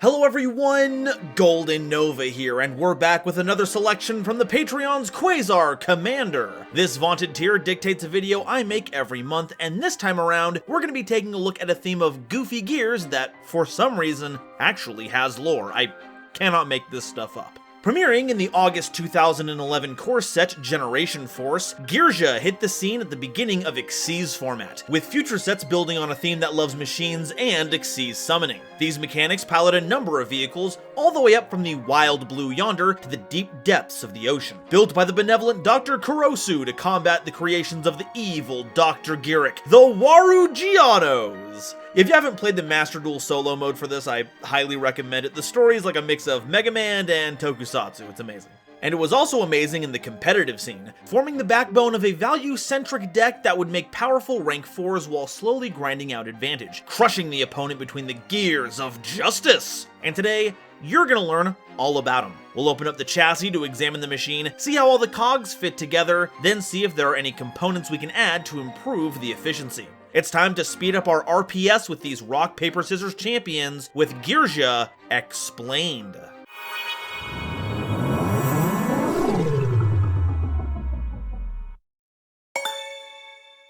Hello everyone, GoldenNova here, and we're back with another selection from the Patreon's Quasar Commander. This vaunted tier dictates a video I make every month, and this time around, we're going to be taking a look at a theme of goofy gears that, for some reason, actually has lore. I cannot make this stuff up. Premiering in the August 2011 core set Generation Force, Geargia hit the scene at the beginning of Xyz format, with future sets building on a theme that loves machines and Xyz summoning. These mechanics pilot a number of vehicles, all the way up from the wild blue yonder to the deep depths of the ocean, built by the benevolent Dr. Kurosu to combat the creations of the evil Dr. Girik, the Geargias. If you haven't played the Master Duel solo mode for this, I highly recommend it. The story is like a mix of Mega Man and Tokusatsu, it's amazing. And it was also amazing in the competitive scene, forming the backbone of a value-centric deck that would make powerful rank 4s while slowly grinding out advantage, crushing the opponent between the gears of justice. And today, you're gonna learn all about them. We'll open up the chassis to examine the machine, see how all the cogs fit together, then see if there are any components we can add to improve the efficiency. It's time to speed up our RPS with these rock, paper, scissors champions with Geargia Explained.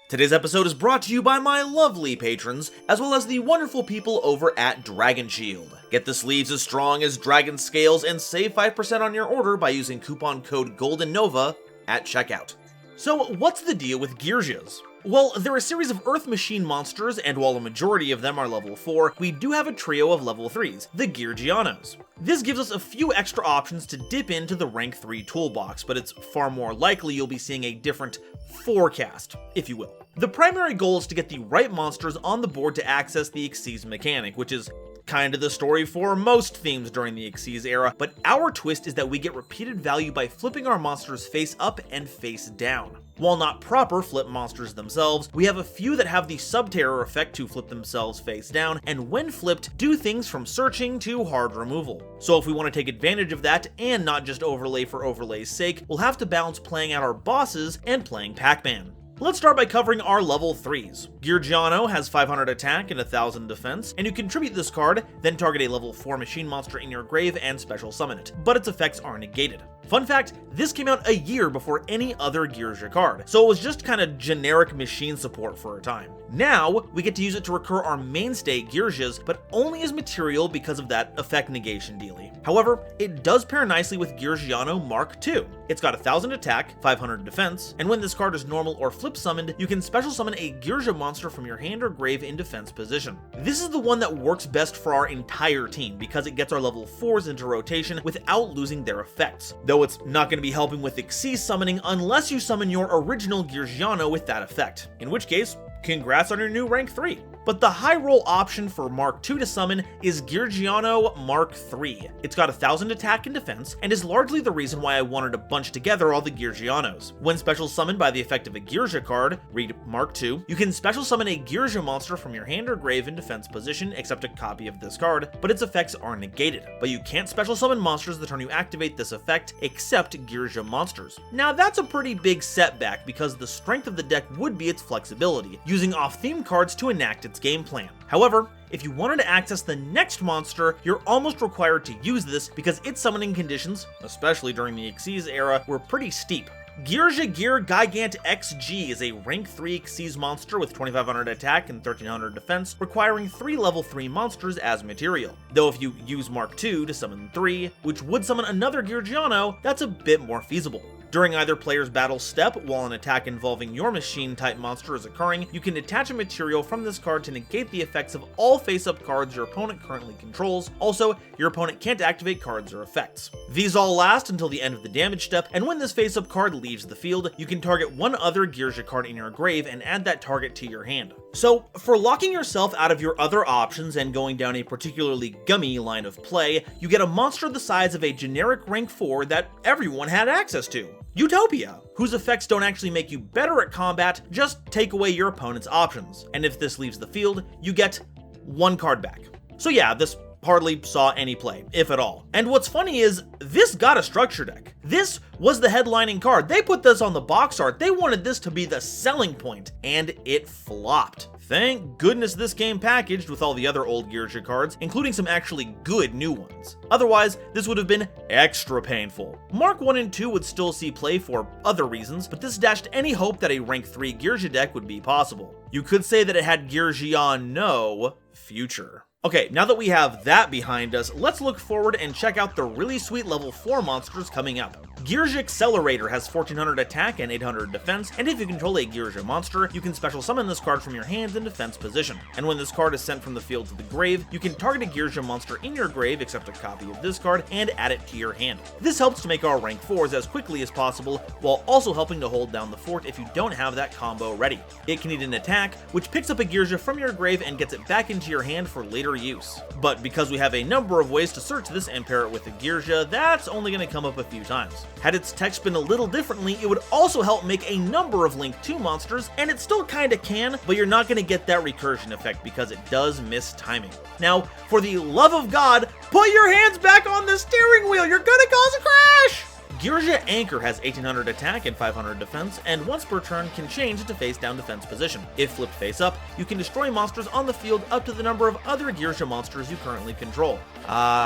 Today's episode is brought to you by my lovely patrons, as well as the wonderful people over at Dragon Shield. Get the sleeves as strong as dragon scales and save 5% on your order by using coupon code GoldenNova at checkout. So what's the deal with Geargias? Well, they're a series of Earth machine monsters, and while a majority of them are level 4, we do have a trio of level 3s, the Geargianos. This gives us a few extra options to dip into the rank 3 toolbox, but it's far more likely you'll be seeing a different forecast, if you will. The primary goal is to get the right monsters on the board to access the Xyz mechanic, which is kind of the story for most themes during the Xyz era, but our twist is that we get repeated value by flipping our monsters face up and face down. While not proper flip monsters themselves, we have a few that have the sub-terror effect to flip themselves face down, and when flipped, do things from searching to hard removal. So if we want to take advantage of that, and not just overlay for overlay's sake, we'll have to balance playing out our bosses and playing Pac-Man. Let's start by covering our level 3s. Geargiano has 500 attack and 1000 defense, and you contribute this card, then target a level 4 machine monster in your grave and special summon it, but its effects are negated. Fun fact, this came out a year before any other Geargia card, so it was just kind of generic machine support for a time. Now, we get to use it to recur our mainstay Geargias, but only as material because of that effect negation dealie. However, it does pair nicely with Geargiano Mark II. It's got 1000 attack, 500 defense, and when this card is normal or flip summoned, you can special summon a Geargia monster from your hand or grave in defense position. This is the one that works best for our entire team because it gets our level 4s into rotation without losing their effects, though it's not going to be helping with Xyz summoning unless you summon your original Geargiano with that effect, in which case, congrats on your new rank 3. But the high roll option for Mark II to summon is Geargiano Mark III. It's got 1000 attack and defense, and is largely the reason why I wanted to bunch together all the Geargianos. When special summoned by the effect of a Geargia card, read Mark II, you can special summon a Geargia monster from your hand or grave in defense position, except a copy of this card, but its effects are negated. But you can't special summon monsters the turn you activate this effect, except Geargia monsters. Now that's a pretty big setback because the strength of the deck would be its flexibility, using off-theme cards to enact its game plan. However, if you wanted to access the next monster, you're almost required to use this because its summoning conditions, especially during the Xyz era, were pretty steep. Geargia Gear Gigant XG is a rank 3 Xyz monster with 2500 attack and 1300 defense, requiring 3 level 3 monsters as material. Though if you use Mark II to summon 3, which would summon another Geargiano, that's a bit more feasible. During either player's battle step, while an attack involving your machine-type monster is occurring, you can detach a material from this card to negate the effects of all face-up cards your opponent currently controls. Also, your opponent can't activate cards or effects. These all last until the end of the damage step, and when this face-up card leaves the field, you can target one other Geargia card in your grave and add that target to your hand. So, for locking yourself out of your other options and going down a particularly gummy line of play, you get a monster the size of a generic rank 4 that everyone had access to. Utopia, whose effects don't actually make you better at combat, just take away your opponent's options, and if this leaves the field, you get 1 card back. So yeah, this hardly saw any play, if at all. And what's funny is, this got a structure deck. This was the headlining card. They put this on the box art. They wanted this to be the selling point, and it flopped. Thank goodness this came packaged with all the other old Geargia cards, including some actually good new ones. Otherwise, this would have been extra painful. Mark 1 and 2 would still see play for other reasons, but this dashed any hope that a rank 3 Geargia deck would be possible. You could say that it had Geargia no future. Okay, now that we have that behind us, let's look forward and check out the really sweet level 4 monsters coming up. Geargia Accelerator has 1400 attack and 800 defense, and if you control a Geargia monster, you can special summon this card from your hand in defense position. And when this card is sent from the field to the grave, you can target a Geargia monster in your grave, except a copy of this card, and add it to your hand. This helps to make our rank 4s as quickly as possible, while also helping to hold down the fort if you don't have that combo ready. It can eat an attack, which picks up a Geargia from your grave and gets it back into your hand for later use. But because we have a number of ways to search this and pair it with a Geargia, that's only going to come up a few times. Had its text been a little differently, it would also help make a number of Link 2 monsters, and it still kinda can, but you're not going to get that recursion effect because it does miss timing. Now, for the love of God, put your hands back on the steering wheel, you're gonna cause a crash! Geargia Anchor has 1800 attack and 500 defense, and once per turn can change to face down defense position. If flipped face up, you can destroy monsters on the field up to the number of other Geargia monsters you currently control.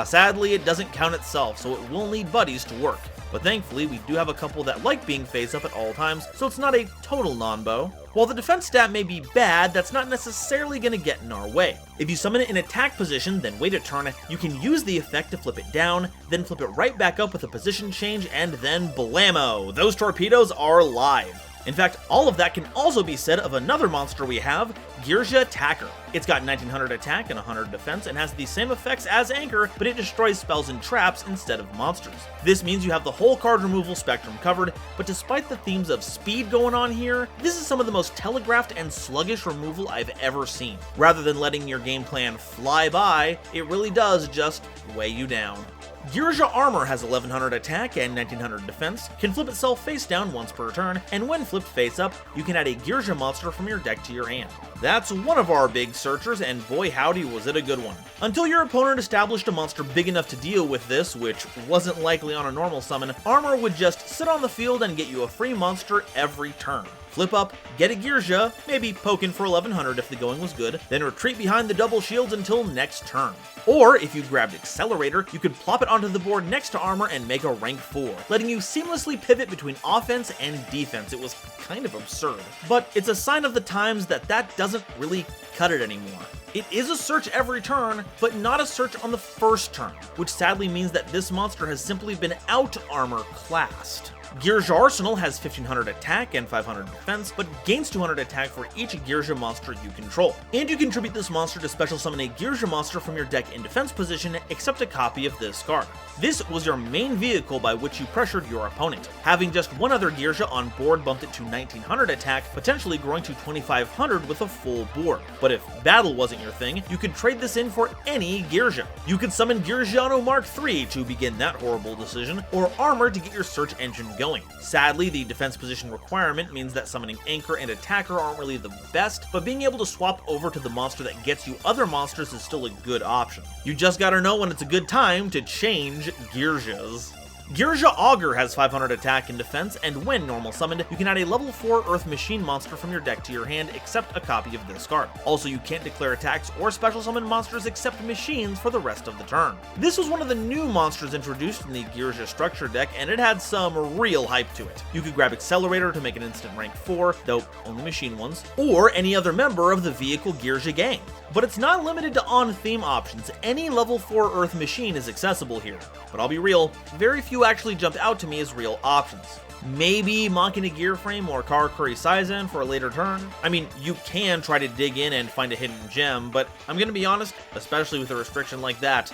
Sadly it doesn't count itself, so it will need buddies to work. But thankfully, we do have a couple that like being face up at all times, so it's not a total non-bow. While the defense stat may be bad, that's not necessarily going to get in our way. If you summon it in attack position, then wait a turn, you can use the effect to flip it down, then flip it right back up with a position change, and then blammo! Those torpedoes are live! In fact, all of that can also be said of another monster we have, Geargia Attacker. It's got 1900 attack and 100 defense and has the same effects as Anchor, but it destroys spells and traps instead of monsters. This means you have the whole card removal spectrum covered, but despite the themes of speed going on here, this is some of the most telegraphed and sluggish removal I've ever seen. Rather than letting your game plan fly by, it really does just weigh you down. Geargia Armor has 1100 attack and 1900 defense, can flip itself face down once per turn, and when flipped face up, you can add a Geargia monster from your deck to your hand. That's one of our big searchers, and boy howdy was it a good one. Until your opponent established a monster big enough to deal with this, which wasn't likely on a normal summon, Armor would just sit on the field and get you a free monster every turn. Flip up, get a Geargia, maybe poke in for 1100 if the going was good, then retreat behind the double shields until next turn. Or, if you grabbed Accelerator, you could plop it onto the board next to Armor and make a rank 4, letting you seamlessly pivot between offense and defense. It was kind of absurd. But it's a sign of the times that doesn't really cut it anymore. It is a search every turn, but not a search on the first turn, which sadly means that this monster has simply been out-armor classed. Geargia Arsenal has 1500 attack and 500 defense, but gains 200 attack for each Geargia monster you control. And you contribute this monster to special summon a Geargia monster from your deck in defense position, except a copy of this card. This was your main vehicle by which you pressured your opponent. Having just one other Geargia on board bumped it to 1900 attack, potentially growing to 2500 with a full board. But if battle wasn't your thing, you could trade this in for any Geargia. You could summon Geargiano Mark III to begin that horrible decision, or Armor to get your search engine going. Sadly, the defense position requirement means that summoning Anchor and Attacker aren't really the best, but being able to swap over to the monster that gets you other monsters is still a good option. You just gotta know when it's a good time to change Geargias. Geargia Augur has 500 attack and defense, and when normal summoned, you can add a level 4 Earth Machine monster from your deck to your hand, except a copy of this card. Also, you can't declare attacks or special summon monsters except machines for the rest of the turn. This was one of the new monsters introduced in the Geargia structure deck, and it had some real hype to it. You could grab Accelerator to make an instant rank 4, though only machine ones, or any other member of the vehicle Geargia gang. But it's not limited to on-theme options. Any level 4 Earth Machine is accessible here. But I'll be real, very few actually jumped out to me as real options. Maybe Machina Gearframe or Karakuri Saizen for a later turn. I mean, you can try to dig in and find a hidden gem, but I'm gonna be honest, especially with a restriction like that,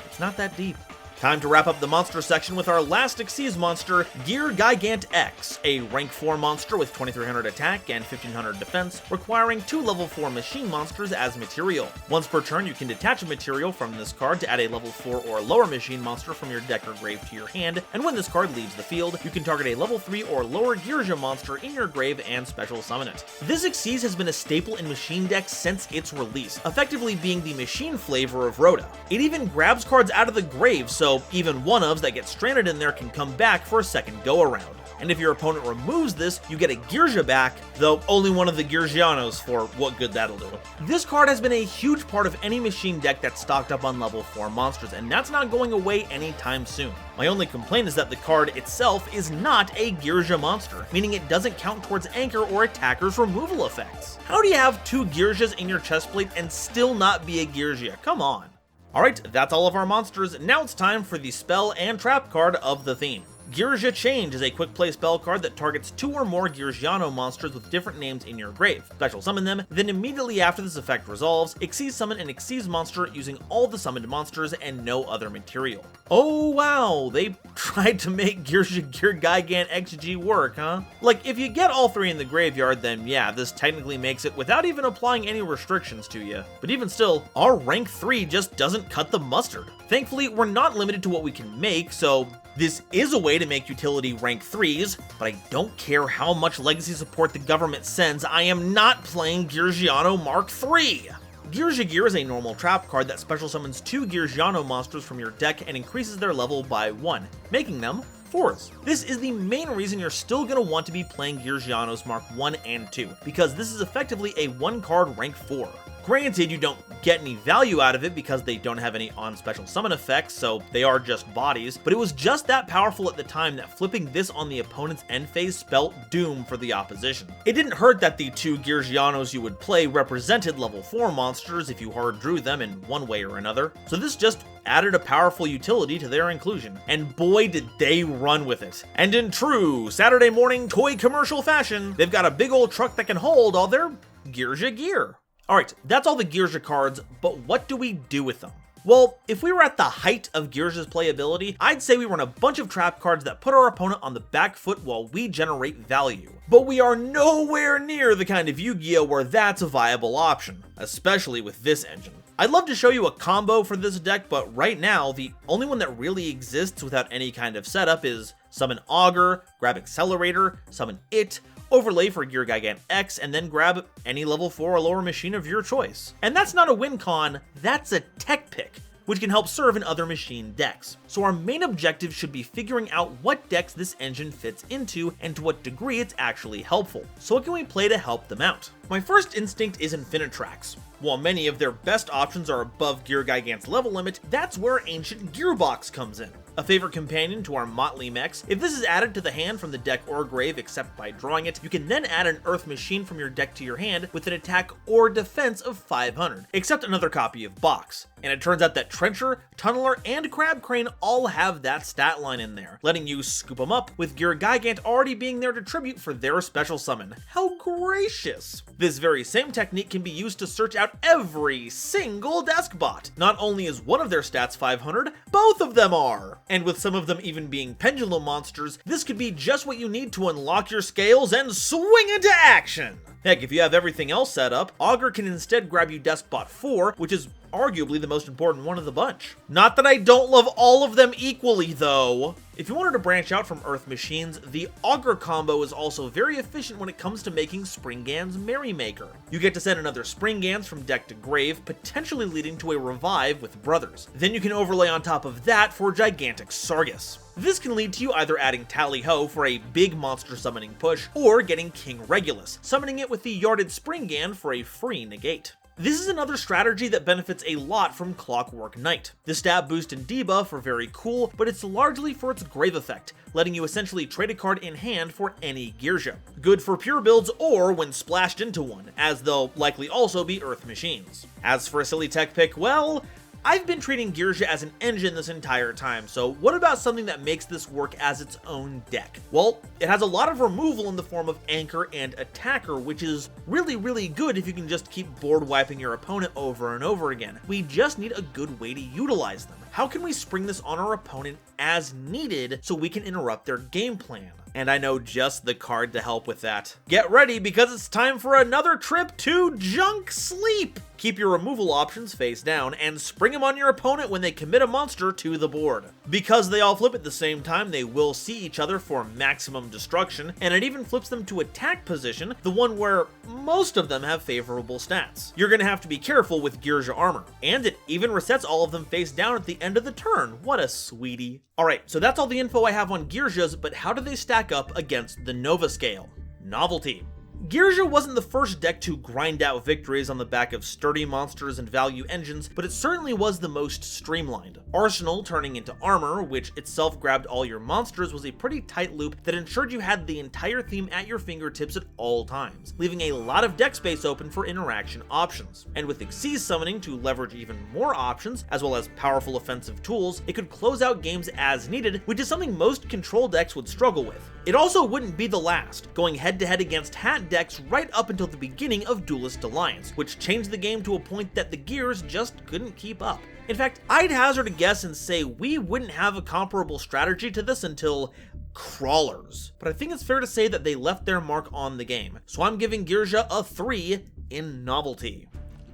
it's not that deep. Time to wrap up the monster section with our last Xyz monster, Geargigant X, a rank 4 monster with 2300 attack and 1500 defense, requiring 2 level 4 machine monsters as material. Once per turn, you can detach a material from this card to add a level 4 or lower machine monster from your deck or grave to your hand, and when this card leaves the field, you can target a level 3 or lower Geargia monster in your grave and special summon it. This Xyz has been a staple in machine decks since its release, effectively being the machine flavor of Rhoda. It even grabs cards out of the grave, so even one-ofs that get stranded in there can come back for a second go-around. and if your opponent removes this, you get a Geargia back, though only one of the Geargianos for what good that'll do. This card has been a huge part of any machine deck that's stocked up on level 4 monsters, and that's not going away anytime soon. My only complaint is that the card itself is not a Geargia monster, meaning it doesn't count towards anchor or attacker's removal effects. How do you have 2 Geargias in your chest plate and still not be a Geargia? Come on. Alright, that's all of our monsters. Now it's time for the spell and trap card of the theme. Geargia Change is a quick play spell card that targets 2 or more Geargiano monsters with different names in your grave. Special summon them, then immediately after this effect resolves, Xyz summon an Xyz monster using all the summoned monsters and no other material. Oh wow, they tried to make Geargia Geargigan XG work, huh? Like, if you get all 3 in the graveyard, then yeah, this technically makes it without even applying any restrictions to you. But even still, our rank 3 just doesn't cut the mustard. Thankfully, we're not limited to what we can make, so this is a way to make utility rank 3s, but I don't care how much legacy support the government sends, I am not playing Geargiano Mark III! Geargia Gear is a normal trap card that special summons 2 Geargiano monsters from your deck and increases their level by 1, making them 4s. This is the main reason you're still going to want to be playing Geargianos Mark 1 and 2, because this is effectively a 1-card rank 4. Granted, you don't get any value out of it because they don't have any on-special summon effects, so they are just bodies, but it was just that powerful at the time that flipping this on the opponent's end phase spelt doom for the opposition. It didn't hurt that the 2 Geargianos you would play represented level 4 monsters if you hard drew them in one way or another, so this just added a powerful utility to their inclusion, and boy did they run with it. And in true Saturday morning toy commercial fashion, they've got a big old truck that can hold all their Geargia gear. Alright, that's all the Geargia cards, but what do we do with them? Well, if we were at the height of Geargia's playability, I'd say we run a bunch of trap cards that put our opponent on the back foot while we generate value. But we are nowhere near the kind of Yu-Gi-Oh where that's a viable option, especially with this engine. I'd love to show you a combo for this deck, but right now, the only one that really exists without any kind of setup is summon Augur, grab Accelerator, summon it, overlay for Geargigan X, and then grab any level 4 or lower machine of your choice. And that's not a win con, that's a tech pick, which can help serve in other machine decks. So our main objective should be figuring out what decks this engine fits into and to what degree it's actually helpful. So what can we play to help them out? My first instinct is Infinitrax. While many of their best options are above Geargigan's level limit, that's where Ancient Gearbox comes in. A favorite companion to our motley mechs. If this is added to the hand from the deck or grave except by drawing it, you can then add an Earth Machine from your deck to your hand with an attack or defense of 500, except another copy of Box. And it turns out that Trencher, Tunneler, and Crab Crane all have that stat line in there, letting you scoop them up, with Geargigant already being there to tribute for their special summon. How gracious! This very same technique can be used to search out every single desk bot. Not only is one of their stats 500, both of them are! And with some of them even being pendulum monsters, this could be just what you need to unlock your scales and swing into action! Heck, if you have everything else set up, Augur can instead grab you Deskbot 4, which is arguably the most important one of the bunch. Not that I don't love all of them equally, though. If you wanted to branch out from Earth Machines, the Augur combo is also very efficient when it comes to making Springans Merrymaker. You get to send another Springans from deck to grave, potentially leading to a revive with Brothers. Then you can overlay on top of that for Gigantic Sargus. This can lead to you either adding Tally-Ho for a big monster summoning push, or getting King Regulus, summoning it with the Yarded Springan for a free negate. This is another strategy that benefits a lot from Clockwork Knight. The stab boost and debuff are very cool, but it's largely for its grave effect, letting you essentially trade a card in hand for any Geargia. Good for pure builds or when splashed into one, as they'll likely also be Earth Machines. As for a silly tech pick, well, I've been treating Geargia as an engine this entire time, so what about something that makes this work as its own deck? Well, it has a lot of removal in the form of Anchor and Attacker, which is really good if you can just keep board wiping your opponent over and over again. We just need a good way to utilize them. How can we spring this on our opponent as needed so we can interrupt their game plan? And I know just the card to help with that. Get ready, because it's time for another trip to Junk Sleep! Keep your removal options face down, and spring them on your opponent when they commit a monster to the board. Because they all flip at the same time, they will see each other for maximum destruction, and it even flips them to attack position, the one where most of them have favorable stats. You're gonna have to be careful with Geargia armor, and it even resets all of them face down at the end of the turn. What a sweetie. Alright, so that's all the info I have on Geargias, but how do they stack stack up against the Nova scale. Novelty. Geargia wasn't the first deck to grind out victories on the back of sturdy monsters and value engines, but it certainly was the most streamlined. Arsenal turning into Armor, which itself grabbed all your monsters, was a pretty tight loop that ensured you had the entire theme at your fingertips at all times, leaving a lot of deck space open for interaction options. And with Xyz summoning to leverage even more options, as well as powerful offensive tools, it could close out games as needed, which is something most control decks would struggle with. It also wouldn't be the last, going head to head against hat decks right up until the beginning of Duelist Alliance, which changed the game to a point that the gears just couldn't keep up. In fact, I'd hazard a guess and say we wouldn't have a comparable strategy to this until Crawlers, but I think it's fair to say that they left their mark on the game, so I'm giving Geargia a 3 in novelty.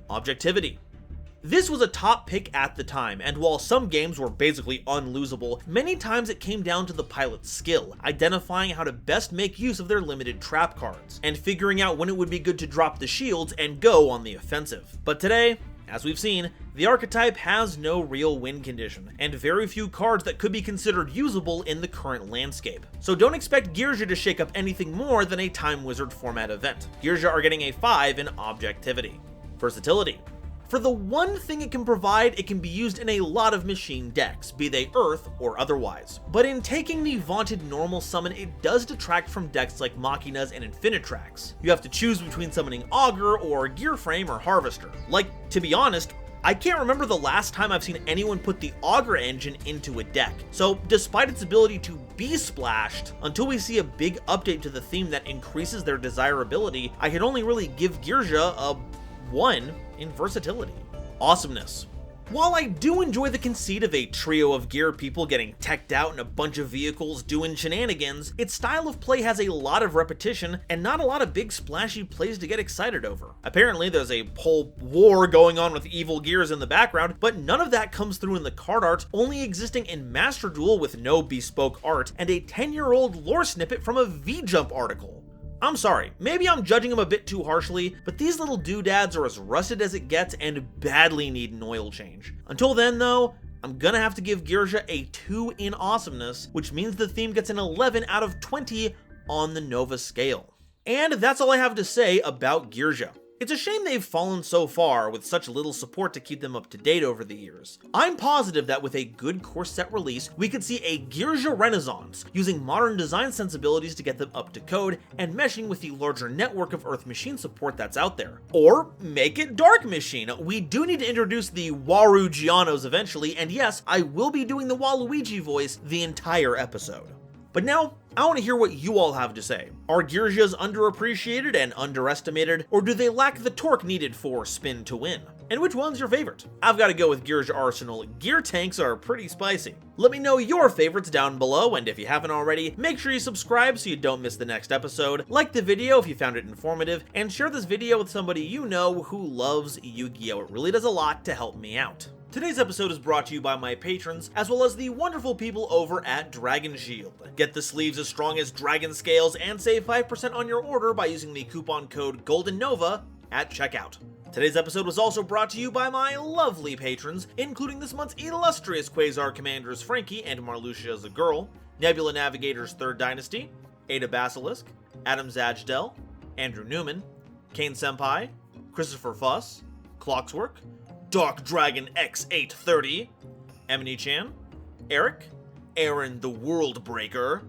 Objectivity. This was a top pick at the time, and while some games were basically unlosable, many times it came down to the pilot's skill, identifying how to best make use of their limited trap cards, and figuring out when it would be good to drop the shields and go on the offensive. But today, as we've seen, the archetype has no real win condition, and very few cards that could be considered usable in the current landscape. So don't expect Geargia to shake up anything more than a Time Wizard format event. Geargia are getting a 5 in objectivity. Versatility. For the one thing it can provide, it can be used in a lot of machine decks, be they Earth or otherwise. But in taking the vaunted normal summon, it does detract from decks like Machinas and Infinitrax. You have to choose between summoning Augur or Gearframe or Harvester. Like, to be honest, I can't remember the last time I've seen anyone put the Augur engine into a deck. So despite its ability to be splashed, until we see a big update to the theme that increases their desirability, I can only really give Geargia a 1 in versatility. Awesomeness. While I do enjoy the conceit of a trio of gear people getting teched out in a bunch of vehicles doing shenanigans, its style of play has a lot of repetition and not a lot of big splashy plays to get excited over. Apparently there's a whole war going on with evil gears in the background, but none of that comes through in the card art, only existing in Master Duel with no bespoke art and a 10-year-old lore snippet from a V-Jump article. I'm sorry, maybe I'm judging them a bit too harshly, but these little doodads are as rusted as it gets and badly need an oil change. Until then though, I'm gonna have to give Geargia a 2 in awesomeness, which means the theme gets an 11 out of 20 on the Nova scale. And that's all I have to say about Geargia. It's a shame they've fallen so far with such little support to keep them up to date over the years. I'm positive that with a good core set release, we could see a Geargia renaissance, using modern design sensibilities to get them up to code and meshing with the larger network of Earth Machine support that's out there. Or make it Dark Machine. We do need to introduce the Warugianos eventually, and yes, I will be doing the Waluigi voice the entire episode. But now, I want to hear what you all have to say. Are Geargias underappreciated and underestimated, or do they lack the torque needed for spin to win? And which one's your favorite? I've got to go with Geargia Arsenal. Gear tanks are pretty spicy. Let me know your favorites down below, and if you haven't already, make sure you subscribe so you don't miss the next episode, like the video if you found it informative, and share this video with somebody you know who loves Yu-Gi-Oh! It really does a lot to help me out. Today's episode is brought to you by my patrons, as well as the wonderful people over at Dragon Shield. Get the sleeves as strong as dragon scales and save 5% on your order by using the coupon code GoldenNova at checkout. Today's episode was also brought to you by my lovely patrons, including this month's illustrious Quasar Commanders Frankie and Marluxia the Girl, Nebula Navigators 3rd Dynasty, Ada Basilisk, Adam Zajdel, Andrew Newman, Kane Senpai, Christopher Fuss, Clockswork, Dark Dragon X830, Emony Chan, Eric, Aaron the World Breaker,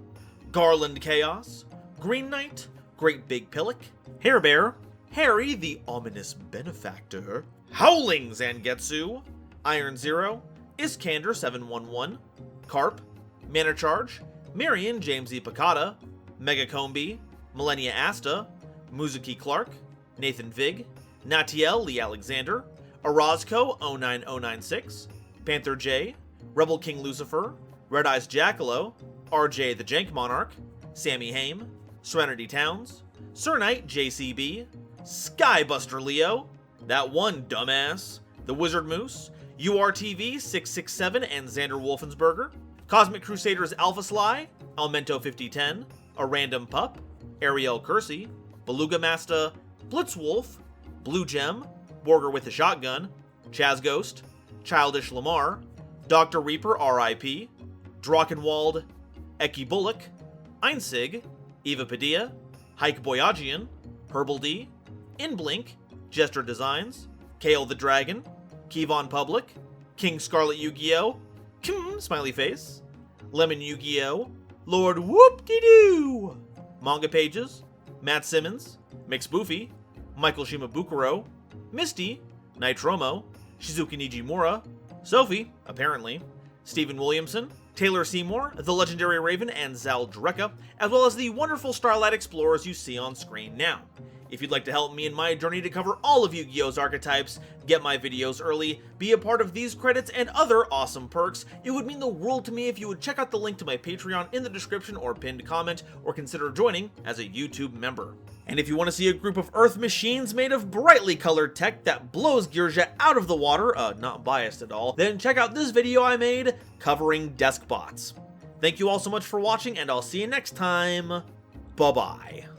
Garland Chaos, Green Knight, Great Big Pillock, Hair Bear, Harry the Ominous Benefactor, Howling Zangetsu, Iron Zero, Iskander 711, Carp, Mana Charge, Marion James E. Picata, Mega Combi, Millennia Asta, Muzuki Clark, Nathan Vig, Natiel Lee Alexander, Orozco 09096, Panther J, Rebel King Lucifer, Red Eyes Jackalow, RJ the Jank Monarch, Sammy Haim, Serenity Towns, Sir Knight JCB, Skybuster Leo, That One Dumbass, The Wizard Moose, URTV 667 and Xander Wolfensberger, Cosmic Crusaders Alpha Sly, Almento 5010, A Random Pup, Ariel Kersey, Beluga Masta, Blitzwolf, Blue Gem, Borger with a Shotgun, Chaz Ghost, Childish Lamar, Dr. Reaper RIP, Drachenwald, Eki Bullock, Einzig, Eva Padilla, Hike Boyagian, Herbal D, Inblink, Jester Designs, Kale the Dragon, Kevon Public, King Scarlet Yu-Gi-Oh!, Smiley Face, Lemon Yu-Gi-Oh!, Lord Whoop-de-Doo, Manga Pages, Matt Simmons, Mix Boofy, Michael Shimabukuro, Misty, Nitromo, Shizuki Nijimura, Sophie, apparently, Stephen Williamson, Taylor Seymour, The Legendary Raven, and Zal Dreka, as well as the wonderful Starlight Explorers you see on screen now. If you'd like to help me in my journey to cover all of Yu-Gi-Oh's archetypes, get my videos early, be a part of these credits and other awesome perks, it would mean the world to me if you would check out the link to my Patreon in the description or pinned comment, or consider joining as a YouTube member. And if you want to see a group of Earth machines made of brightly colored tech that blows Geargia out of the water, not biased at all, then check out this video I made covering desk bots. Thank you all so much for watching, and I'll see you next time. Bye-bye.